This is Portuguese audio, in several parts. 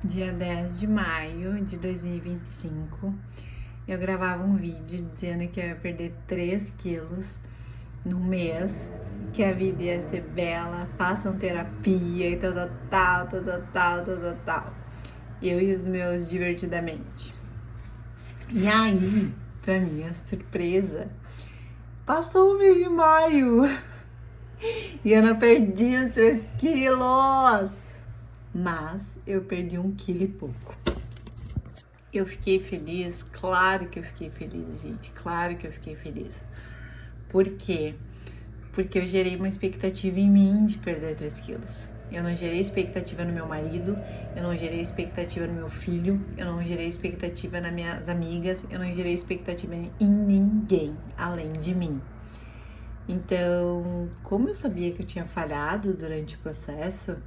dia 10 de maio de 2025, eu gravava um vídeo dizendo que eu ia perder 3 quilos no mês, que a vida ia ser bela, façam terapia e tal. Eu e os meus divertidamente. E aí, pra minha surpresa, passou o mês de maio e eu não perdi os 3 quilos. Mas eu perdi 1 quilo e pouco. Eu fiquei feliz? Claro que eu fiquei feliz, gente. Claro que eu fiquei feliz. Por quê? Porque eu gerei uma expectativa em mim de perder 3 quilos. Eu não gerei expectativa no meu marido, eu não gerei expectativa no meu filho, eu não gerei expectativa nas minhas amigas, eu não gerei expectativa em ninguém além de mim. Então, como eu sabia que eu tinha falhado durante o processo,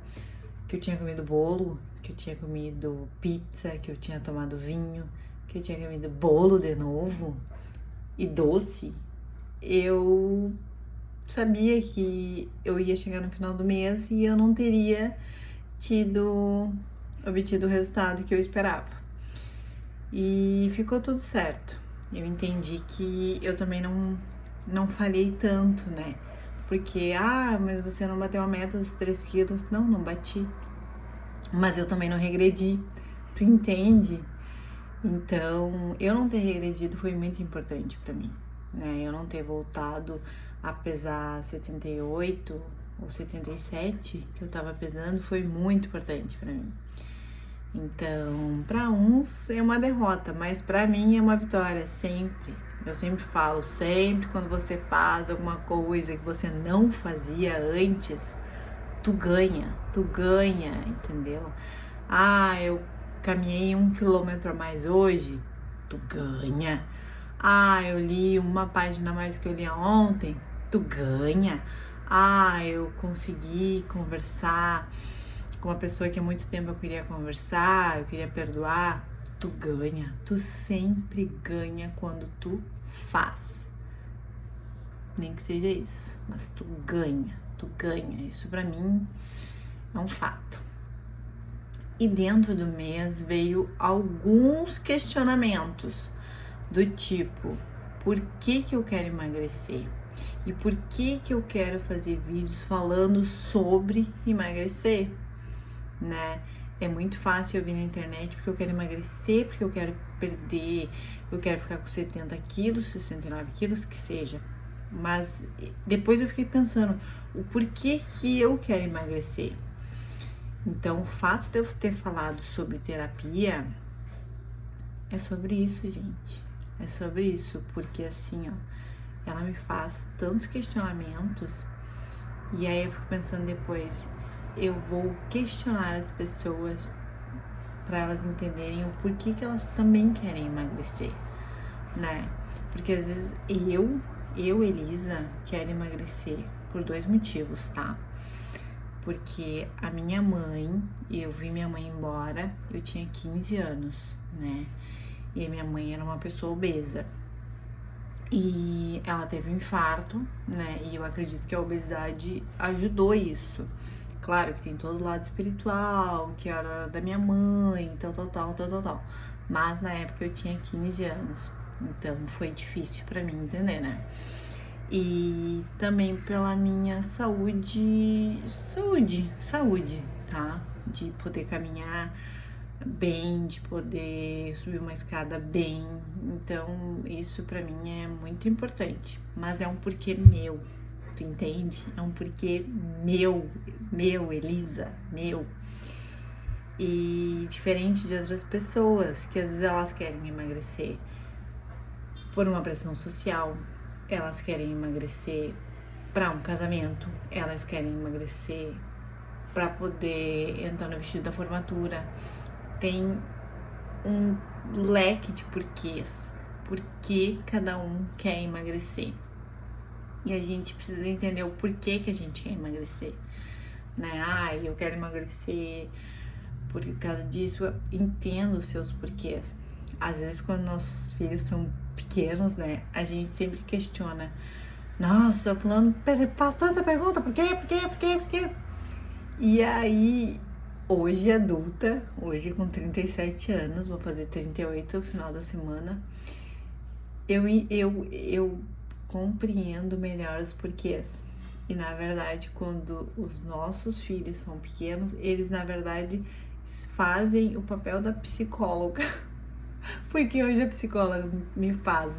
que eu tinha comido bolo, que eu tinha comido pizza, que eu tinha tomado vinho, que eu tinha comido bolo de novo e doce, eu sabia que eu ia chegar no final do mês e eu não teria obtido o resultado que eu esperava. E ficou tudo certo. Eu entendi que eu também não falhei tanto, né? Porque, mas você não bateu a meta dos 3 quilos. Não bati. Mas eu também não regredi. Tu entende? Então, eu não ter regredido foi muito importante pra mim, né? Eu não ter voltado a pesar 78 ou 77 que eu tava pesando foi muito importante pra mim. Então, pra uns é uma derrota, mas pra mim é uma vitória, sempre. Eu sempre falo, sempre quando você faz alguma coisa que você não fazia antes, tu ganha, entendeu? Eu caminhei 1 quilômetro a mais hoje, tu ganha. Eu li uma página a mais que eu lia ontem, tu ganha. Eu consegui conversar com uma pessoa que há muito tempo eu queria conversar, eu queria perdoar, tu ganha. Tu sempre ganha quando tu faz. Nem que seja isso, mas tu ganha. Isso pra mim é um fato. E dentro do mês veio alguns questionamentos do tipo, por que eu quero emagrecer? E por que eu quero fazer vídeos falando sobre emagrecer, né? É muito fácil eu vir na internet porque eu quero emagrecer, porque eu quero perder, eu quero ficar com 70 quilos, 69 quilos, que seja. Mas depois eu fiquei pensando, o porquê que eu quero emagrecer? Então, o fato de eu ter falado sobre terapia é sobre isso, gente. É sobre isso, porque assim, ela me faz tantos questionamentos e aí eu fico pensando depois, eu vou questionar as pessoas para elas entenderem o porquê que elas também querem emagrecer, né? Porque às vezes Elisa, quero emagrecer por 2 motivos, tá? Porque a minha mãe, eu vi minha mãe embora, eu tinha 15 anos, né? E a minha mãe era uma pessoa obesa. E ela teve um infarto, né? E eu acredito que a obesidade ajudou isso. Claro que tem todo o lado espiritual, que era da minha mãe, tal. Mas na época eu tinha 15 anos. Então foi difícil pra mim entender, né? E também pela minha saúde, tá? De poder caminhar bem, de poder subir uma escada bem. Então, isso pra mim é muito importante. Mas é um porquê meu, tu entende? É um porquê meu, Elisa, meu. E diferente de outras pessoas, que às vezes elas querem emagrecer por uma pressão social, elas querem emagrecer para um casamento, elas querem emagrecer para poder entrar no vestido da formatura. Tem um leque de porquês, porque cada um quer emagrecer. E a gente precisa entender o porquê que a gente quer emagrecer, né? Eu quero emagrecer por causa disso. Eu entendo os seus porquês. Às vezes, quando nossos filhos são pequenos, né, a gente sempre questiona. Nossa, fulano faz tanta pergunta, por quê? E aí hoje adulta, hoje com 37 anos, vou fazer 38 no final da semana, eu compreendo melhor os porquês. E na verdade, quando os nossos filhos são pequenos, eles na verdade fazem o papel da psicóloga. Porque hoje a psicóloga me faz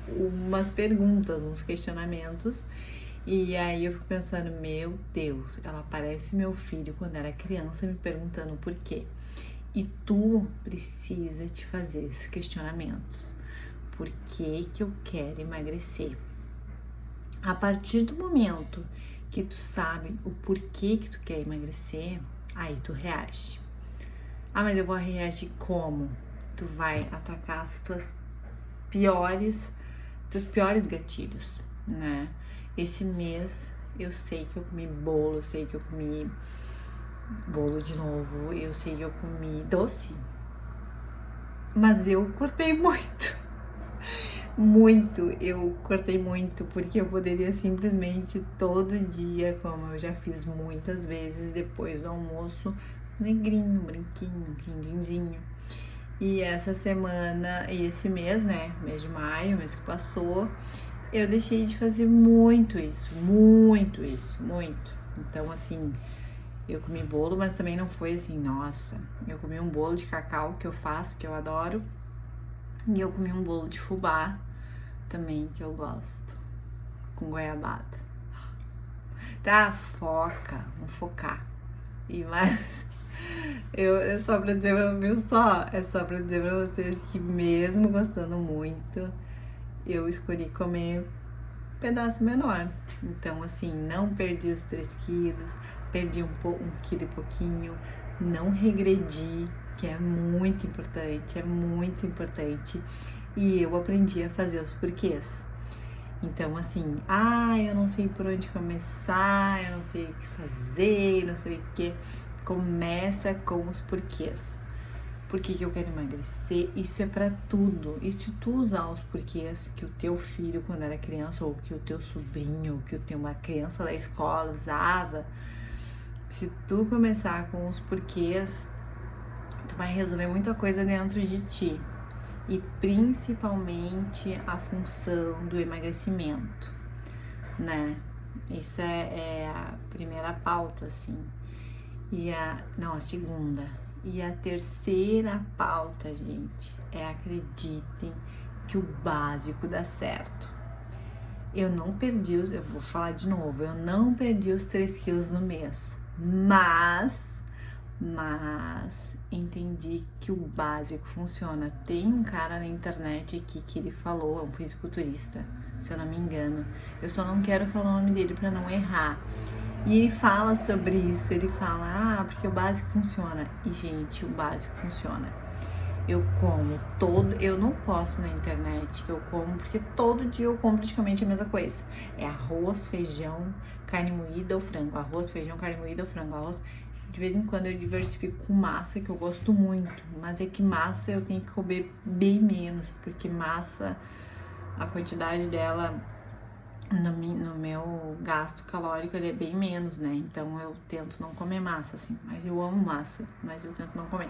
umas perguntas, uns questionamentos, e aí eu fico pensando, meu Deus, ela parece meu filho quando era criança me perguntando por quê. E tu precisa te fazer esses questionamentos. Por que que eu quero emagrecer? A partir do momento que tu sabe o porquê que tu quer emagrecer, aí tu reage. Ah, mas eu vou reagir como? Tu vai atacar as teus piores gatilhos, né? Esse mês eu sei que eu comi bolo, eu sei que eu comi bolo de novo, eu sei que eu comi doce, mas eu cortei muito. Eu cortei muito, porque eu poderia simplesmente todo dia, como eu já fiz muitas vezes, depois do almoço, negrinho, branquinho, quindinzinho. E essa semana, e esse mês, né, mês de maio, mês que passou, eu deixei de fazer muito isso. Então, assim, eu comi bolo, mas também não foi assim, nossa, eu comi um bolo de cacau que eu faço, que eu adoro, e eu comi um bolo de fubá também, que eu gosto, com goiabada. Tá, vamos focar. E mais, é só pra dizer pra vocês que mesmo gostando muito, eu escolhi comer um pedaço menor. Então, assim, não perdi os 3 quilos, perdi um quilo e pouquinho, não regredi, que é muito importante, e eu aprendi a fazer os porquês. Então, assim, eu não sei por onde começar, eu não sei o que fazer, não sei o que. Começa com os porquês. Por que eu quero emagrecer? Isso é pra tudo. E se tu usar os porquês que o teu filho, quando era criança, ou que o teu sobrinho, ou que uma criança da escola usava, se tu começar com os porquês, tu vai resolver muita coisa dentro de ti. E principalmente a função do emagrecimento, né? Isso é a primeira pauta, assim. A segunda. E a terceira pauta, gente, acreditem que o básico dá certo. Eu vou falar de novo, eu não perdi os 3 quilos no mês, mas entendi que o básico funciona. Tem um cara na internet aqui que ele falou, é um fisiculturista, se eu não me engano. Eu só não quero falar o nome dele pra não errar. E ele fala sobre isso, ele fala, porque o básico funciona. E, gente, o básico funciona. Eu não posto na internet que eu como, porque todo dia eu como praticamente a mesma coisa. É arroz, feijão, carne moída ou frango. Arroz, feijão, carne moída ou frango. Arroz. De vez em quando eu diversifico com massa, que eu gosto muito. Mas é que massa eu tenho que comer bem menos, porque massa, a quantidade dela no meu gasto calórico ele é bem menos, né? Então eu tento não comer massa, assim. Mas eu amo massa, mas eu tento não comer.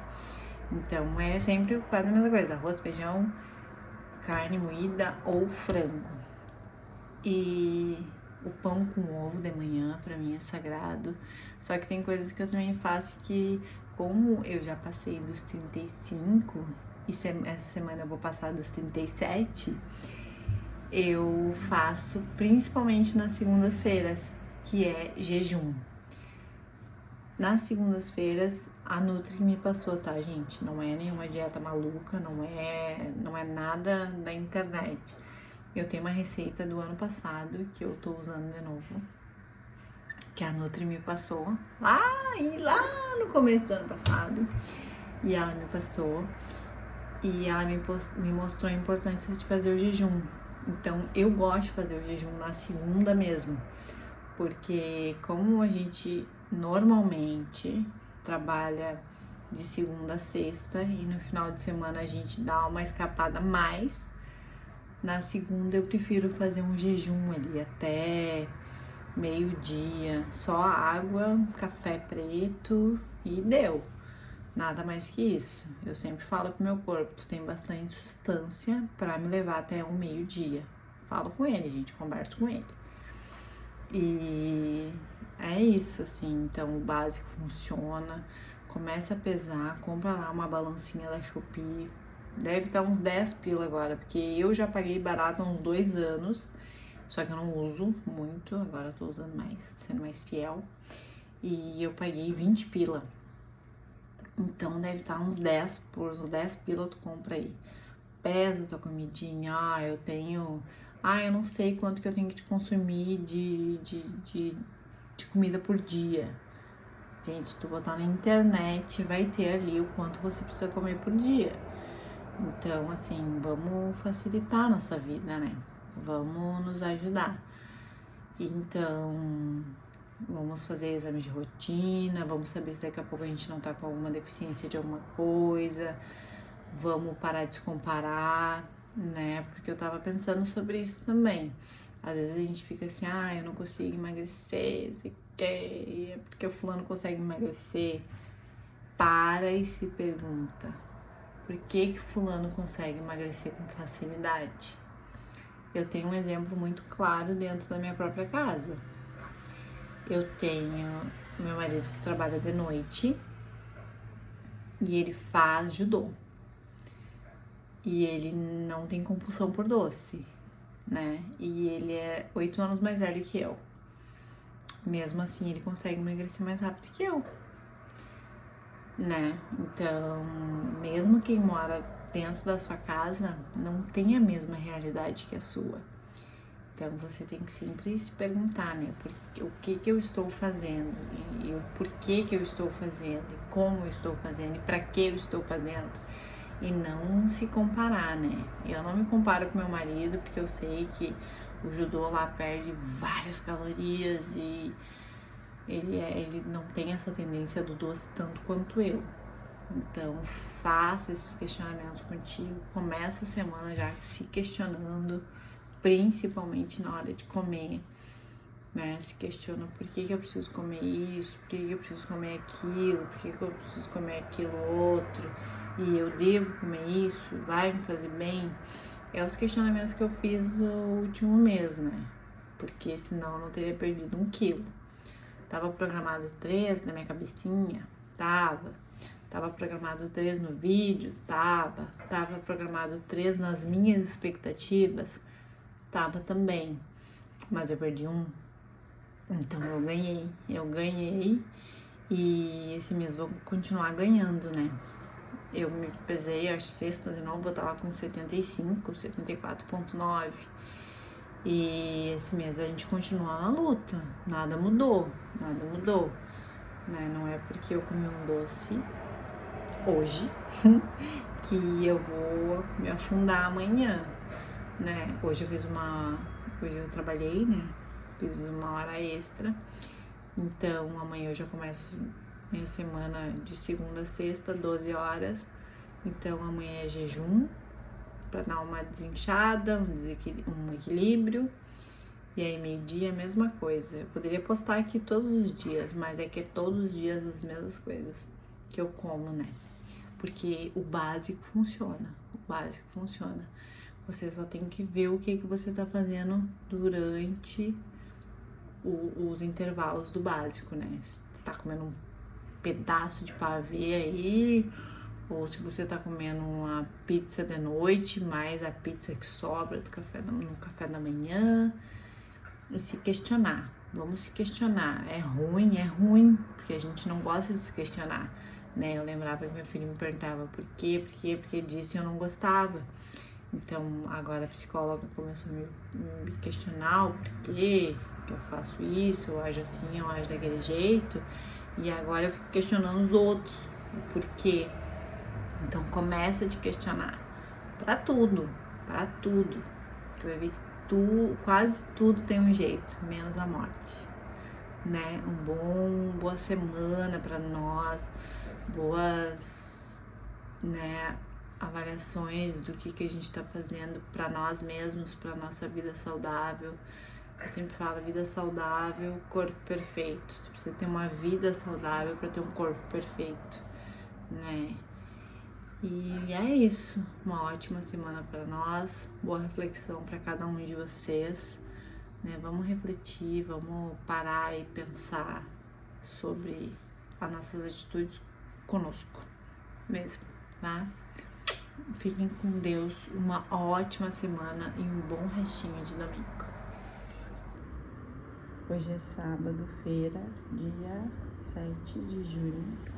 Então é sempre quase a mesma coisa: arroz, feijão, carne moída ou frango. E o pão com ovo de manhã pra mim é sagrado. Só que tem coisas que eu também faço que, como eu já passei dos 35 e essa semana eu vou passar dos 37, eu faço principalmente nas segundas-feiras, que é jejum. Nas segundas-feiras, a Nutri me passou, tá, gente? Não é nenhuma dieta maluca, não é nada da internet. Eu tenho uma receita do ano passado que eu tô usando de novo, que a Nutri me passou lá no começo do ano passado. E ela me passou e ela me mostrou a importância de fazer o jejum. Então, eu gosto de fazer o jejum na segunda mesmo, porque como a gente normalmente trabalha de segunda a sexta e no final de semana a gente dá uma escapada mais, na segunda eu prefiro fazer um jejum ali até meio-dia, só água, café preto e deu. Nada mais que isso. Eu sempre falo pro meu corpo, tu tem bastante substância para me levar até o meio-dia. Falo com ele, gente, converso com ele. E é isso, assim, então o básico funciona. Começa a pesar, compra lá uma balancinha da Shopee. Deve estar uns 10 pila agora, porque eu já paguei barato há uns 2 anos. Só que eu não uso muito, agora eu tô usando mais, sendo mais fiel. E eu paguei 20 pila. Então deve estar uns 10, por uns 10 pila tu compra aí. Pesa tua comidinha, eu não sei quanto que eu tenho que consumir de comida por dia. Gente, se tu botar na internet, vai ter ali o quanto você precisa comer por dia. Então, assim, vamos facilitar a nossa vida, né? Vamos nos ajudar. Então, vamos fazer exame de rotina, vamos saber se daqui a pouco a gente não tá com alguma deficiência de alguma coisa, vamos parar de se comparar, né? Porque eu tava pensando sobre isso também. Às vezes a gente fica assim, eu não consigo emagrecer, sei que é porque o fulano consegue emagrecer. Para e se pergunta, por que fulano consegue emagrecer com facilidade? Eu tenho um exemplo muito claro dentro da minha própria casa. Eu tenho meu marido que trabalha de noite e ele faz judô. E ele não tem compulsão por doce, né? E ele é 8 anos mais velho que eu. Mesmo assim, ele consegue emagrecer mais rápido que eu, né? Então, mesmo quem mora dentro da sua casa não tem a mesma realidade que a sua. Então, você tem que sempre se perguntar, né? O que eu estou fazendo, e o porquê que eu estou fazendo, e como eu estou fazendo, e para que eu estou fazendo. E não se comparar, né? Eu não me comparo com meu marido, porque eu sei que o judô lá perde várias calorias e ele não tem essa tendência do doce tanto quanto eu. Então, faça esses questionamentos contigo. Começa a semana já se questionando, principalmente na hora de comer, né? Se questiona por que eu preciso comer isso, por que eu preciso comer aquilo, por que eu preciso comer aquilo outro, e eu devo comer isso, vai me fazer bem. É os questionamentos que eu fiz no último mês, né? Porque senão eu não teria perdido 1 quilo. Tava programado 3 na minha cabecinha? Tava programado 3 no vídeo? Tava programado 3 nas minhas expectativas? Tava também. Mas eu perdi 1. Então eu ganhei e esse mês vou continuar ganhando, né? Eu me pesei, acho sexta de novo, eu tava com 75, 74,9. E esse mês a gente continua na luta, nada mudou, né? Não é porque eu comi um doce hoje que eu vou me afundar amanhã, né? Hoje eu trabalhei, né? Fiz 1 hora extra, então amanhã eu já começo minha semana de segunda a sexta, 12 horas, então amanhã é jejum, para dar uma desinchada, um equilíbrio, e aí meio-dia a mesma coisa. Eu poderia postar aqui todos os dias, mas é que é todos os dias as mesmas coisas que eu como, né? Porque o básico funciona, Você só tem que ver o que você tá fazendo durante os intervalos do básico, né? Se tá comendo um pedaço de pavê aí, ou se você tá comendo uma pizza de noite, mais a pizza que sobra no café da manhã, e se questionar. Vamos se questionar. É ruim, porque a gente não gosta de se questionar, né? Eu lembrava que meu filho me perguntava por quê, porque disse e eu não gostava. Então, agora a psicóloga começou a me questionar o porquê que eu faço isso, eu ajo assim, eu ajo daquele jeito. E agora eu fico questionando os outros, o porquê. Então, começa a te questionar para tudo. Tu vai ver que quase tudo tem um jeito, menos a morte, né? Boa semana para nós, boas, né, avaliações do que a gente tá fazendo para nós mesmos, para nossa vida saudável, Eu sempre falo, vida saudável, corpo perfeito. Você precisa ter uma vida saudável para ter um corpo perfeito, né? E é isso. Uma ótima semana para nós. Boa reflexão para cada um de vocês, né? Vamos refletir, vamos parar e pensar sobre as nossas atitudes conosco mesmo, tá? Fiquem com Deus, uma ótima semana e um bom restinho de domingo. Hoje é sábado-feira, dia 7 de junho